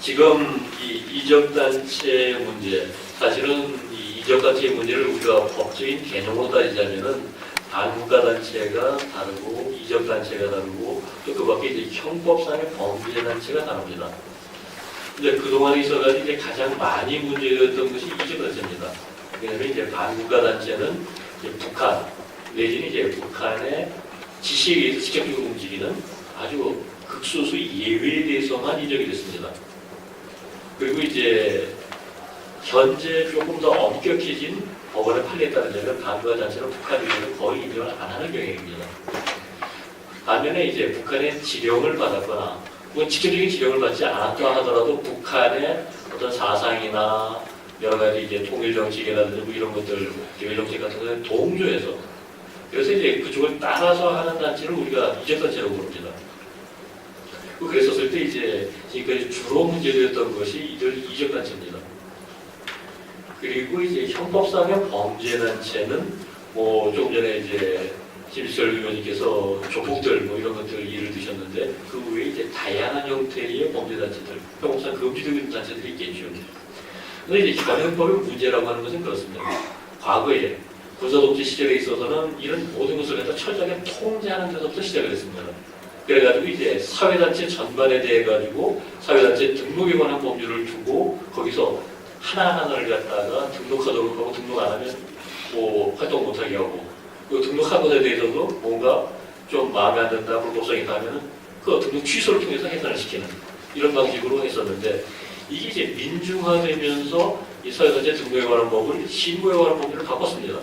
지금 이 이적단체 문제, 사실은 이 이적단체 문제를 우리가 법적인 개념으로 따지자면은 반국가단체가 다르고 이적단체가 다르고 또 그 밖에 이제 형법상의 범죄단체가 다릅니다. 근데 그동안에 있어가지고 이제 가장 많이 문제였던 것이 이적단체입니다. 왜냐하면 이제 반국가단체는 이제 북한, 내지는 이제 북한의 지시에 의해서 직접적으로 움직이는 아주 극소수 예외에 대해서만 이적이 됐습니다. 그리고 이제 현재 조금 더 엄격해진 법원의 판례에 따르자면 반국가단체는 북한 위에서 거의 인정을 안 하는 경향입니다. 반면에 이제 북한의 지령을 받았거나 혹은 직접적인 지령을 받지 않았다 하더라도 북한의 어떤 사상이나 여러 가지 이제 통일 정책이라든지 뭐 이런 것들, 개별 정책 같은 거에 동조해서 그래서 이제 그쪽을 따라서 하는 단체를 우리가 이적단체라고 부릅니다. 그랬었을 때 이제 지금까지 주로 문제되었던 것이 이들 이적단체입니다. 그리고 이제 형법상의 범죄단체는 뭐 조금 전에 이제 김수철 의원님께서 조폭들 뭐 이런 것들 예를 드셨는데 그 외에 이제 다양한 형태의 범죄단체들, 형법상 금지되는 단체들이 있겠죠. 그런데 이제 현행법의 문제라고 하는 것은 그렇습니다. 과거에 군사독재 시절에 있어서는 이런 모든 것을 갖다 철저하게 통제하는 데서부터 시작을 했습니다. 그래가지고 이제 사회단체 전반에 대해 가지고 사회단체 등록에 관한 법률을 두고 거기서 하나하나를 갖다가 등록하도록 하고 등록 안 하면 뭐 활동 못하게 하고 그 등록한 것에 대해서도 뭔가 좀 마음에 안 든다, 불법성이 있다 하면은 그 등록 취소를 통해서 해산을 시키는 이런 방식으로 했었는데 이게 이제 민중화되면서 이 사회단체 등록에 관한 법을 신고에 관한 법률을 바꿨습니다.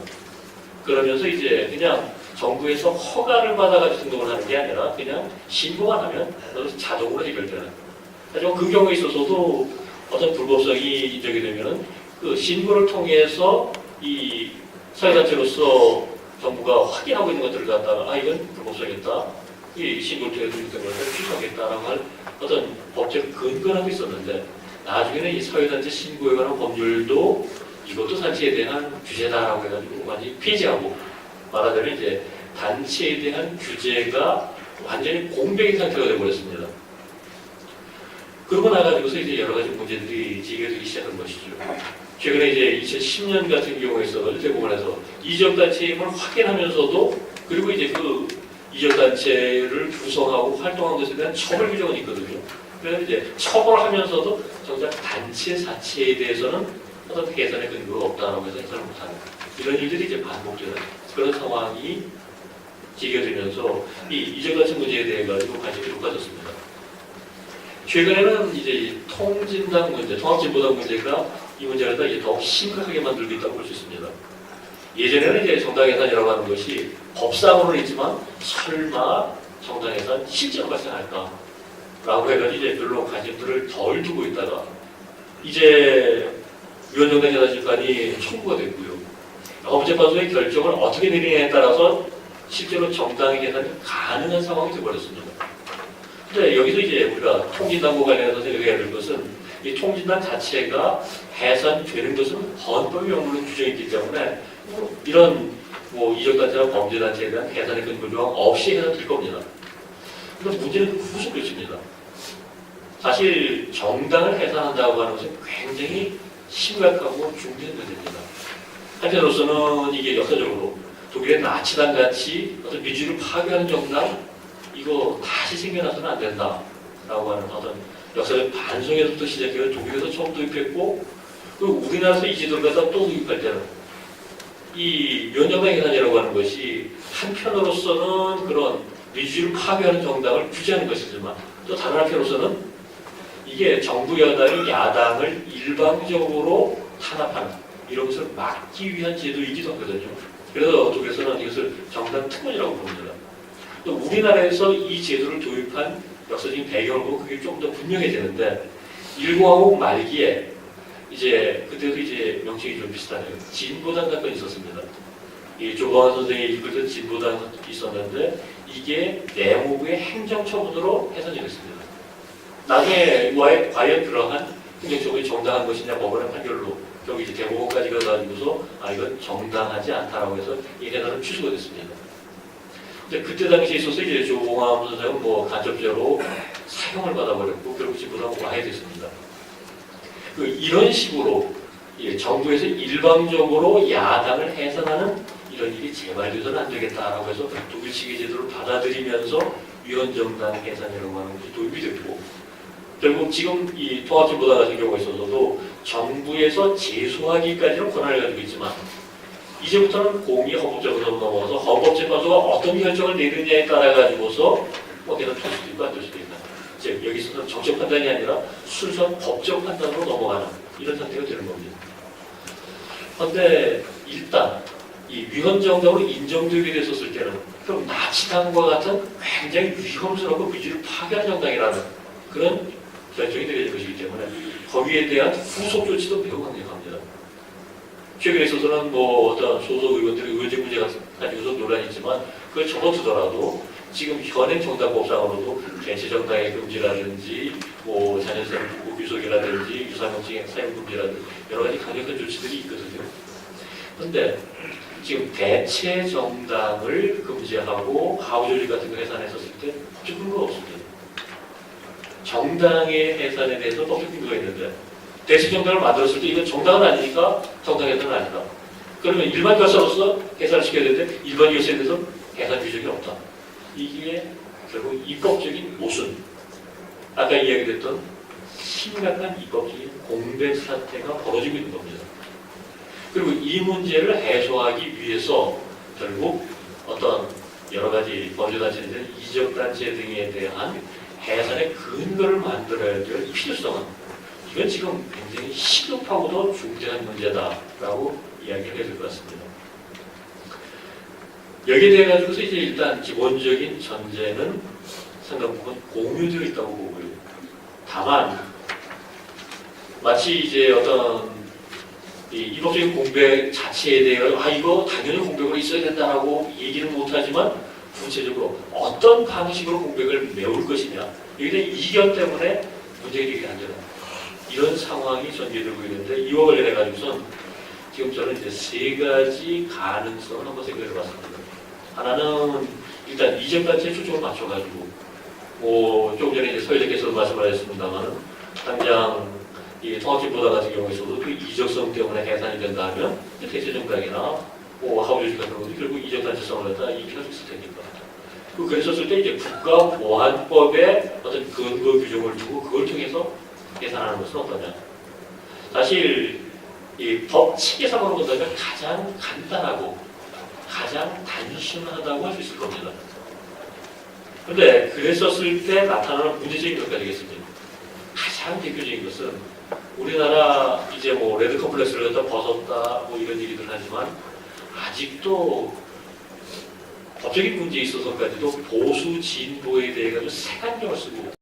그러면서 이제 그냥 정부에서 허가를 받아가지고 등록을 하는 게 아니라 그냥 신고만 하면 자동으로 해결되는. 하지만 그 경우에 있어서도 어떤 불법성이 인정이 되면은 그 신고를 통해서 이 사회단체로서 정부가 확인하고 있는 것들을 갖다가 아 이건 불법성이 있다. 이 신고를 통해서 등록을 해서 취소하겠다라고 할 어떤 법적 근거라고 있었는데 나중에는 이 사회단체 신고에 관한 법률도 이것도 단체에 대한 규제다라고 해가지고 완전히 폐지하고 말하자면 이제 단체에 대한 규제가 완전히 공백인 상태가 되어버렸습니다. 그러고 나가지고서 이제 여러 가지 문제들이 제기되기 시작한 것이죠. 최근에 이제 2010년 같은 경우에 있어서 대법원에서 이적단체임을 확인하면서도 그리고 이제 그 이적단체를 구성하고 활동한 것에 대한 처벌 규정은 있거든요. 그래서 이제 처벌하면서도 정작 단체 자체에 대해서는 어떤 개선의 근거가 없다라고 해서 해설을 못하는 이런 일들이 이제 반복되는 그런 상황이 제기되면서 이 이적단체 문제에 대해 가지고 관심이 높아졌습니다. 최근에는 이제 통진당 문제, 통합진보당 문제가 이 문제를 다 이제 더욱 심각하게 만들고 있다고 볼 수 있습니다. 예전에는 이제 정당 예산이라고 하는 것이 법상으로는 있지만 설마 정당 예산 실제로 발생할까? 라고 해가지고 이제 별로 관심들을 덜 두고 있다가 이제 위원정당 예산심판이 청구가 됐고요. 헌법재판소의 결정을 어떻게 내리냐에 따라서 실제로 정당 예산이 가능한 상황이 되어버렸습니다. 근데 여기서 이제 우리가 통진당과 관련해서 생각해야 될 것은 이 통진당 자체가 해산되는 것은 헌법의 명문으로 규정했기 때문에 이런 뭐 이적단체나 범죄단체에 대한 해산의 근거 조항 없이 해산될 겁니다. 그런데 문제는 무슨 것입니다. 사실 정당을 해산한다고 하는 것은 굉장히 심각하고 중대한 문제입니다. 한편으로서는 이게 역사적으로 독일의 나치당 같이 어떤 민주주의를 파괴하는 정당 이거 다시 생겨나서는 안 된다라고 하는 어떤 역사적 반성에서부터 시작해서 독일에서 처음 도입했고 그리고 우리나라에서 이 제도를 갖다 또 도입할 때는 이 위원정당 해산이라고 하는 것이 한편으로서는 그런 민주주의를 파괴하는 정당을 규제하는 것이지만 또 다른 한편으로서는 이게 정부 여당이 야당을 일방적으로 탄압하는 이런 것을 막기 위한 제도이기도 하거든요. 그래서 독일에서는 이것을 정당 특권이라고 부릅니다. 또 우리나라에서 이 제도를 도입한 역사적인 배경을 보고 그게 좀 더 분명해지는데 1050 말기에 이제 그때도 이제 명칭이 좀 비슷하네요. 진보당 사건이 있었습니다. 이 조광환 선생이 이끌던 진보당이 있었는데 이게 내무부의 행정처분으로 해산이 됐습니다. 나중에 과연 그러한 행정처분이 정당한 것이냐 법원의 판결로 결국 이제 대법원까지 가가지고서 아 이건 정당하지 않다라고 해서 이 해산은 취소가 됐습니다. 근데 그때 당시에 있어서 이제 조광환 선생은 뭐 간접적으로 사형을 받아버렸고 결국 진보당은 와해됐습니다. 이런 식으로 정부에서 일방적으로 야당을 해산하는 이런 일이 재발돼서는 안 되겠다라고 해서 독일식의 제도를 받아들이면서 위헌정당 해산이라고 하는 것이 도입이 됐고, 결국 지금 이 통합진보당 같은 경우에 있어서도 정부에서 제소하기까지는 권한을 가지고 있지만 이제부터는 공이 헌법재판소로 넘어가서 헌법재판소가 어떤 결정을 내느냐에 따라 가지고서 걔는 될 수도 있고 안 될 수도 있다. 즉 여기서는 정책 판단이 아니라 순수한 법적 판단으로 넘어가는 이런 상태가 되는 겁니다. 그런데 일단 이 위헌정당으로 인정되게 됐었을 때는 그럼 나치당과 같은 굉장히 위험스럽고 민주를 파괴하는 정당이라는 그런 결정이 되게 될 것이기 때문에 거기에 대한 후속 조치도 매우 강력합니다. 최근에 있어서는 어떤 소속 의원들이 의원직 문제 가지고서 논란이 있지만 그걸 접어두더라도 지금 현행 정당법상으로도 대체 정당의 금지라든지 자녀세력 구속이라든지 유사명칭의 사용 금지라든지 여러 가지 강력한 조치들이 있거든요. 그런데 지금 대체 정당을 금지하고 하우조직 같은 거 해산했었을 때 법적 근거가 없습니다. 정당의 해산에 대해서 법적 근거가 있는데 대체 정당을 만들었을 때 이건 정당은 아니니까 정당 해산은 아니다. 그러면 일반 결사로서 해산을 시켜야 되는데 일반 결사에 대해서 해산 규정이 없다. 이게 결국 입법적인 모순. 아까 이야기했던 심각한 입법적인 공백 사태가 벌어지고 있는 겁니다. 그리고 이 문제를 해소하기 위해서 결국 어떤 여러 가지 범죄단체들, 이적단체 등에 대한 해산의 근거를 만들어야 될 필요성은 이건 지금 굉장히 시급하고도 중대한 문제다라고 이야기를 해야 될 것 같습니다. 여기에 대해 가지고서 이제 일단 기본적인 전제는 상당 부분 공유되어 있다고 보고요. 다만 마치 이제 어떤 이 입법적인 공백 자체에 대해 이거 당연히 공백으로 있어야 된다라고 얘기는 못하지만 구체적으로 어떤 방식으로 공백을 메울 것이냐 여기에 대한 이견 때문에 문제가 되게 안 되는 이런 상황이 전개되고 있는데 이와 관련해 가지고선 지금 저는 이제 세 가지 가능성을 한번 생각해 봤습니다. 하나는 일단 이적단체에 초점을 맞춰가지고 조금 전에 이제 서희대께서도 말씀을 하셨습니다만 당장 이 통합진보당 같은 경우에서도 그 이적성 때문에 해산이 된다 하면 대체정당이나 하우조직 같은 것도 결국 이적단체성을 갖다 입힐 수 있을 테니까. 그랬었을 때 이제 국가보안법에 어떤 근거 규정을 두고 그걸 통해서 해산하는 것은 어떠냐. 사실 이 법 체계상으로 본다면 가장 간단하고 가장 단순하다고 할 수 있을 겁니다. 그런데 그랬었을 때 나타나는 문제적인 몇 가지겠습니다. 가장 대표적인 것은 우리나라 이제 레드 컴플렉스를 갖다 벗었다 이런 얘기들 하지만 아직도 법적인 문제에 있어서까지도 보수 진보에 대해 가지고 색안경을 쓰고